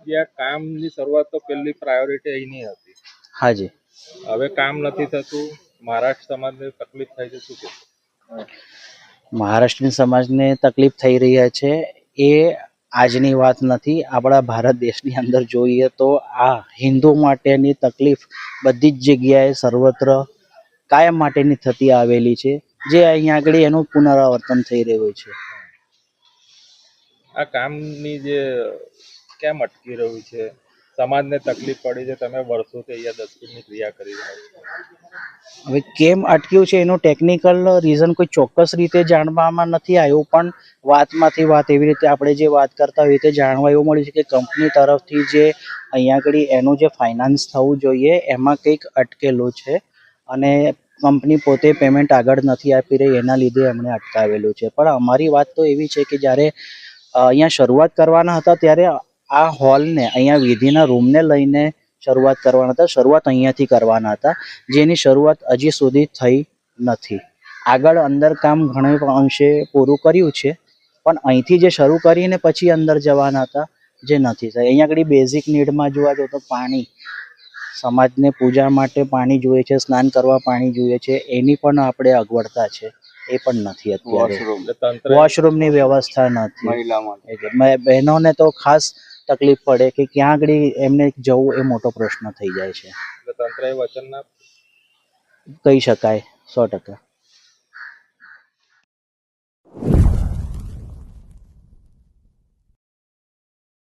જે આ કામની શરૂઆત તો પહેલી પ્રાયોરિટી અહીંની હતી. હાજી. હવે કામ નથી થતું, મહારાષ્ટ્ર સમાજને તકલીફ થાય છે, શું કહેશો? મહારાષ્ટ્રની સમાજને તકલીફ થઈ રહી છે એ આજની વાત નથી. આપણા ભારત દેશની અંદર જોઈએ તો આ હિન્દુ માટેની તકલીફ બધી જ જગ્યાએ સર્વત્ર કાયમ માટેની થતી આવેલી છે, જે અહીંયા આગળ એનું પુનરાવર્તન થઈ રહ્યું છે. આ કામની જે કેમ અટકી રહ્યું છે? સમાજને તકલીફ પડી છે, તમે વર્ષોથી અહીંયા દસ્તુરની ક્રિયા કરી રહ્યા છો. હવે કેમ અટક્યું છે એનું ટેકનિકલ રીઝન કોઈ ચોક્કસ રીતે જાણવામાં નથી આવ્યું, પણ વાતમાંથી વાત એવી રીતે આપણે જે વાત કરતા હોય તે જાણવા એવું મળ્યું છે કે કંપની તરફથી જે અહીંયા આગળ એનું જે ફાઇનાન્સ થવું જોઈએ એમાં કંઈક અટકેલું છે અને કંપની પોતે પેમેન્ટ આગળ નથી આપી રહી, એના લીધે એમણે અટકાવેલું છે. પણ અમારી વાત તો એવી છે કે જ્યારે અહીંયા શરૂઆત કરવાના હતા ત્યારે આ હોલને, અહીંયા વિધિના રૂમને લઈને શરૂઆત કરવાના હતા. શરૂઆત અહીંયાથી કરવાના હતા, જેની શરૂઆત હજી સુધી થઈ નથી. આગળ અંદર કામ ઘણા અંશે પૂરું કર્યું છે, પણ અહીંથી જે શરૂ કરીને પછી અંદર જવાના હતા જે નથી થાય. અહીંયા આગળ બેઝિક નીડમાં જોવા જાવ તો પાણી, સમાજને પૂજા માટે પાણી જોઈએ છે, સ્નાન કરવા પાણી જોઈએ છે, એની પણ આપણે અગવડતા છે, એ પણ નથી અત્યારે. વોશરૂમની વ્યવસ્થા નથી. બહેનોને તો ખાસ તકલીફ પડે કે ક્યાં આગળ એમને જવું એ મોટો પ્રશ્ન થઈ જાય છે. તંત્રએ વચન ના કહી શકાય 100%.